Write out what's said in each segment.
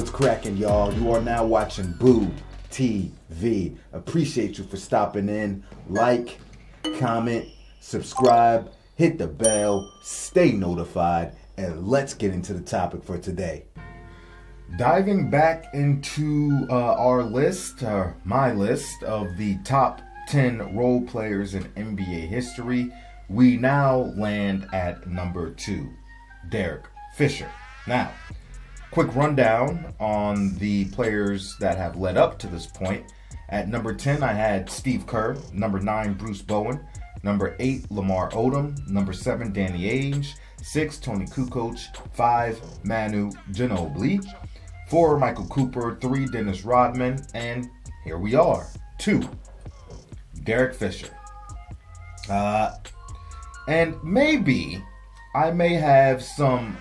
What's cracking, y'all? You are now watching Boo TV. Appreciate you for stopping in. Like, comment, subscribe, hit the bell, stay notified, and let's get into the topic for today. Diving back into our list, my list of the top 10 role players in NBA history, we now land at number 2, Derek Fisher. Now, quick rundown on the players that have led up to this point. At number 10, I had Steve Kerr. Number 9, Bruce Bowen. Number 8, Lamar Odom. Number 7, Danny Ainge. 6, Tony Kukoc. 5, Manu Ginobili. 4, Michael Cooper. 3, Dennis Rodman. And here we are, 2, Derek Fisher. And maybe I may have some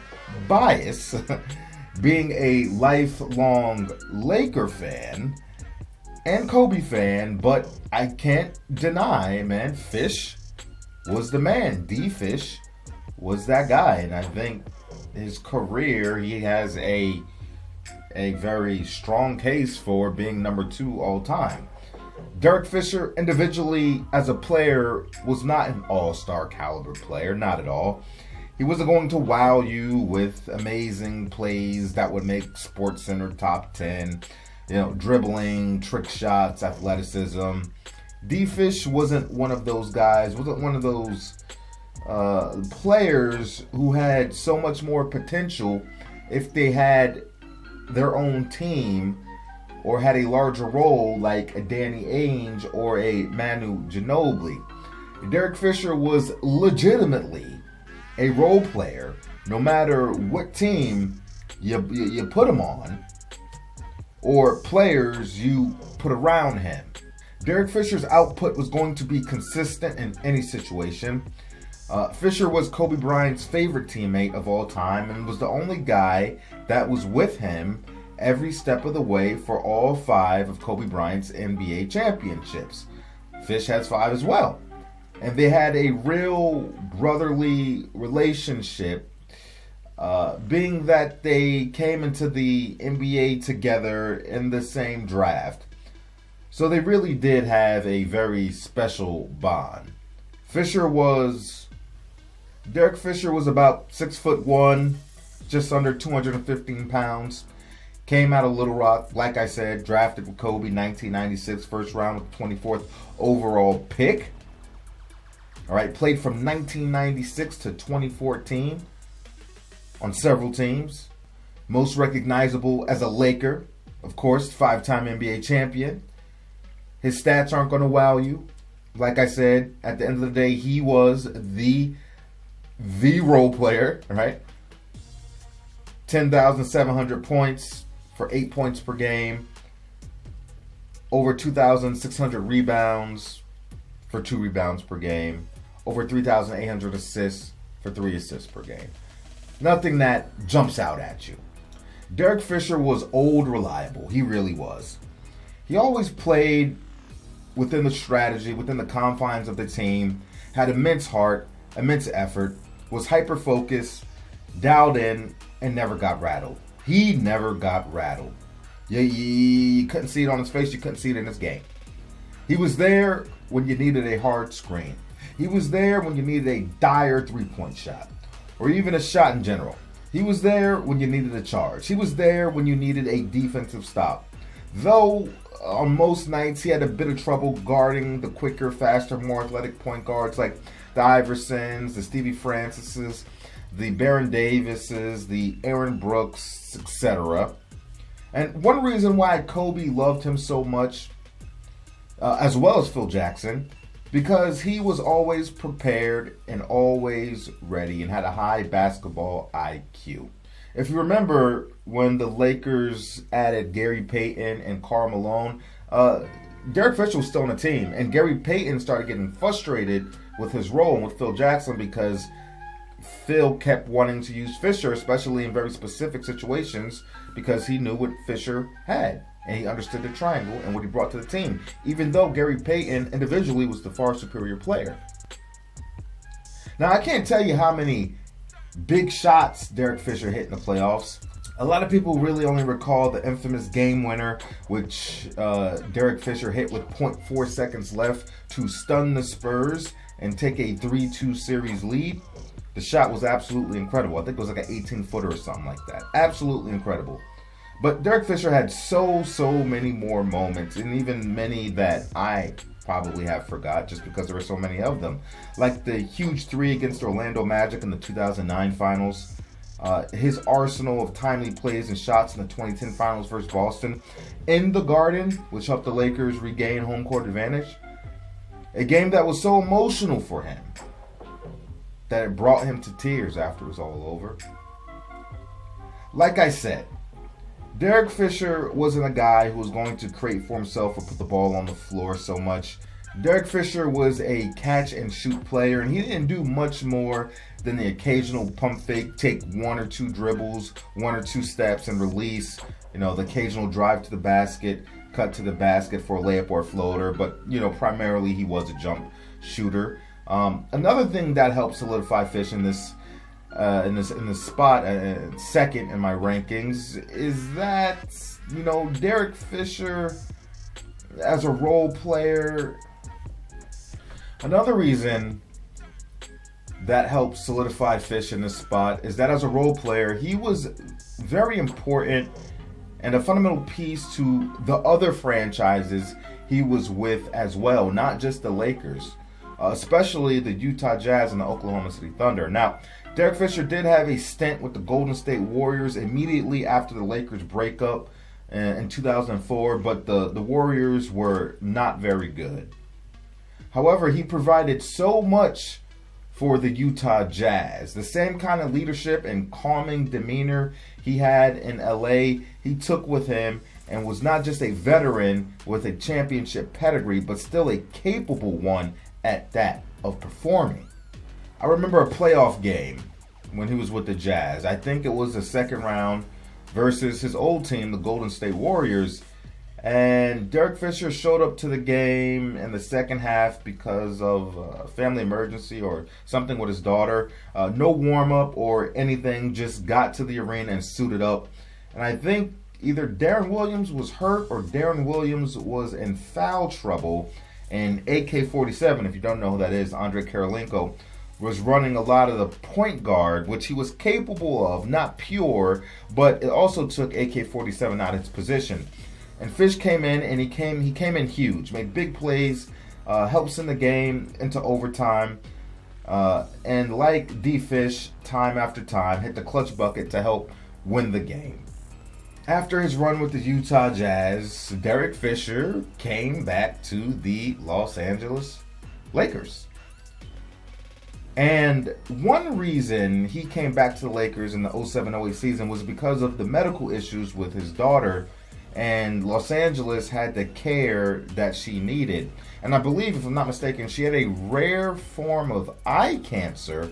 bias being a lifelong Laker fan and Kobe fan, but I can't deny, man, Fish was the man. D-Fish was that guy, and I think his career, he has a very strong case for being number 2 all time. Derek Fisher, individually as a player, was not an all-star caliber player, not at all. He wasn't going to wow you with amazing plays that would make SportsCenter top 10, dribbling, trick shots, athleticism. D-Fish wasn't one of those guys, wasn't one of those players who had so much more potential if they had their own team or had a larger role like a Danny Ainge or a Manu Ginobili. Derek Fisher was legitimately a role player, no matter what team you put him on or players you put around him. Derek Fisher's output was going to be consistent in any situation. Fisher was Kobe Bryant's favorite teammate of all time and was the only guy that was with him every step of the way for all 5 of Kobe Bryant's NBA championships. Fish has 5 as well. And they had a real brotherly relationship, being that they came into the NBA together in the same draft. So they really did have a very special bond. Derek Fisher was about 6'1", just under 215 pounds. Came out of Little Rock, like I said, drafted with Kobe, 1996, first round with the 24th overall pick. All right, played from 1996 to 2014 on several teams. Most recognizable as a Laker, of course, 5-time NBA champion. His stats aren't going to wow you. Like I said, at the end of the day, he was the role player, right? 10,700 points for 8 points per game. Over 2,600 rebounds for 2 rebounds per game. Over 3,800 assists for 3 assists per game. Nothing that jumps out at you. Derek Fisher was old reliable. He really was. He always played within the strategy, within the confines of the team, had immense heart, immense effort, was hyper-focused, dialed in, and never got rattled. He never got rattled. You couldn't see it on his face. You couldn't see it in his game. He was there when you needed a hard screen. He was there when you needed a dire 3-point shot, or even a shot in general. He was there when you needed a charge. He was there when you needed a defensive stop. Though on most nights he had a bit of trouble guarding the quicker, faster, more athletic point guards like the Iversons, the Stevie Francises, the Baron Davises, the Aaron Brooks, etc. And one reason why Kobe loved him so much, as well as Phil Jackson, because he was always prepared and always ready and had a high basketball IQ. If you remember when the Lakers added Gary Payton and Karl Malone, Derek Fisher was still on the team, and Gary Payton started getting frustrated with his role and with Phil Jackson because Phil kept wanting to use Fisher, especially in very specific situations, because he knew what Fisher had. And he understood the triangle and what he brought to the team, even though Gary Payton individually was the far superior player. Now, I can't tell you how many big shots Derek Fisher hit in the playoffs. A lot of people really only recall the infamous game winner, which Derek Fisher hit with 0.4 seconds left to stun the Spurs and take a 3-2 series lead. The shot was absolutely incredible. I think it was like an 18-footer or something like that. Absolutely incredible. But Derek Fisher had so many more moments, and even many that I probably have forgot just because there were so many of them. Like the huge 3 against Orlando Magic in the 2009 finals. His arsenal of timely plays and shots in the 2010 finals versus Boston in the Garden, which helped the Lakers regain home court advantage. A game that was so emotional for him that it brought him to tears after it was all over. Like I said, Derek Fisher wasn't a guy who was going to create for himself or put the ball on the floor so much. Derek Fisher was a catch-and-shoot player, and he didn't do much more than the occasional pump fake, take 1 or 2 dribbles, 1 or 2 steps, and release. The occasional drive to the basket, cut to the basket for a layup or a floater. But, primarily he was a jump shooter. Another thing that helped solidify Fish in this spot, second in my rankings, is that, Derek Fisher as a role player. Another reason that helped solidify Fish in this spot is that as a role player, he was very important and a fundamental piece to the other franchises he was with as well, not just the Lakers, especially the Utah Jazz and the Oklahoma City Thunder. Now, Derek Fisher did have a stint with the Golden State Warriors immediately after the Lakers breakup in 2004, but the Warriors were not very good. However, he provided so much for the Utah Jazz. The same kind of leadership and calming demeanor he had in LA, he took with him, and was not just a veteran with a championship pedigree, but still a capable one at that, of performing. I remember a playoff game when he was with the Jazz. I think it was the second round versus his old team, the Golden State Warriors. And Derek Fisher showed up to the game in the second half because of a family emergency or something with his daughter. No warm-up or anything, just got to the arena and suited up. And I think either Darren Williams was hurt or Darren Williams was in foul trouble. And AK-47, if you don't know who that is, Andre Karolinko, was running a lot of the point guard, which he was capable of, not pure, but it also took AK-47 out of his position. And Fish came in, and he came in huge, made big plays, helps in the game into overtime, and like D. Fish, time after time, hit the clutch bucket to help win the game. After his run with the Utah Jazz, Derek Fisher came back to the Los Angeles Lakers. And one reason he came back to the Lakers in the 07-08 season was because of the medical issues with his daughter, and Los Angeles had the care that she needed. And I believe, if I'm not mistaken, she had a rare form of eye cancer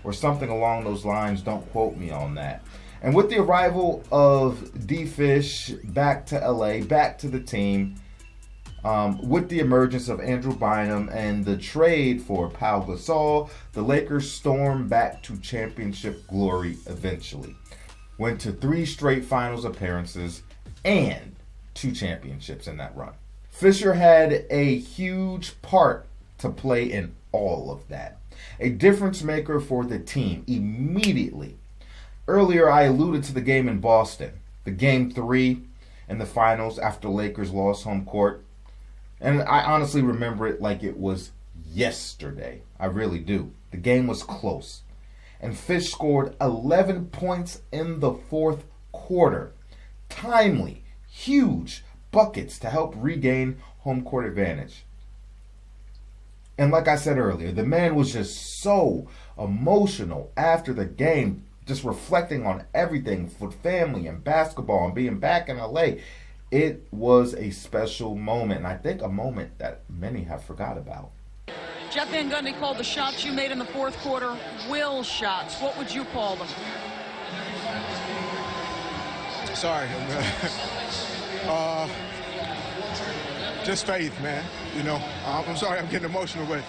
or something along those lines. Don't quote me on that. And with the arrival of D-Fish back to LA, back to the team, with the emergence of Andrew Bynum and the trade for Pau Gasol, the Lakers stormed back to championship glory eventually. Went to 3 straight finals appearances and 2 championships in that run. Fisher had a huge part to play in all of that. A difference maker for the team immediately. Earlier, I alluded to the game in Boston, the game 3 in the finals after Lakers lost home court. And I honestly remember it like it was yesterday. I really do. The game was close. And Fish scored 11 points in the 4th quarter. Timely, huge buckets to help regain home court advantage. And like I said earlier, the man was just so emotional after the game, just reflecting on everything with family and basketball and being back in LA. It was a special moment, and I think a moment that many have forgot about. Jeff Van Gundy called the shots you made in the 4th quarter will shots. What would you call them? Sorry. Just faith, man. I'm sorry I'm getting emotional, but,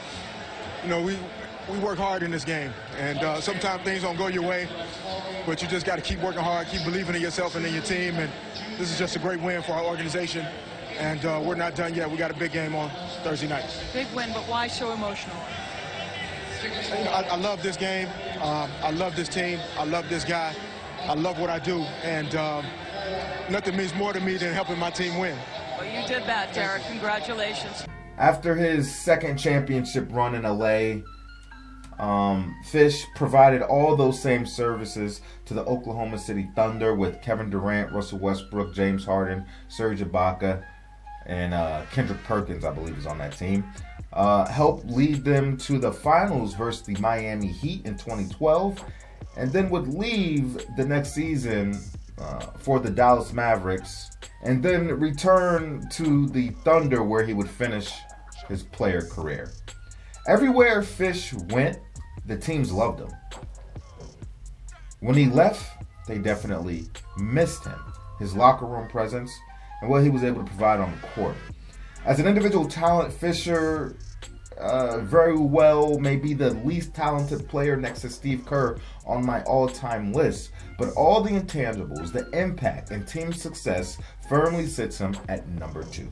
we work hard in this game, and sometimes things don't go your way, but you just got to keep working hard, keep believing in yourself and in your team, and this is just a great win for our organization, and we're not done yet. We got a big game on Thursday night. Big win, but why so emotional? I love this game. I love this team. I love this guy. I love what I do, and nothing means more to me than helping my team win. Well, you did that, Derek. Congratulations. After his second championship run in LA, Fish provided all those same services to the Oklahoma City Thunder with Kevin Durant, Russell Westbrook, James Harden, Serge Ibaka, and Kendrick Perkins, I believe, is on that team. Helped lead them to the finals versus the Miami Heat in 2012, and then would leave the next season for the Dallas Mavericks, and then return to the Thunder where he would finish his player career. Everywhere Fish went, the teams loved him. When he left, they definitely missed him, his locker room presence, and what he was able to provide on the court. As an individual talent, Fisher very well may be the least talented player next to Steve Kerr on my all-time list, but all the intangibles, the impact, and team success firmly sits him at number 2.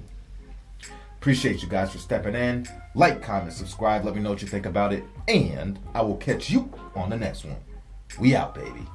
Appreciate you guys for stepping in. Like, comment, subscribe. Let me know what you think about it. And I will catch you on the next one. We out, baby.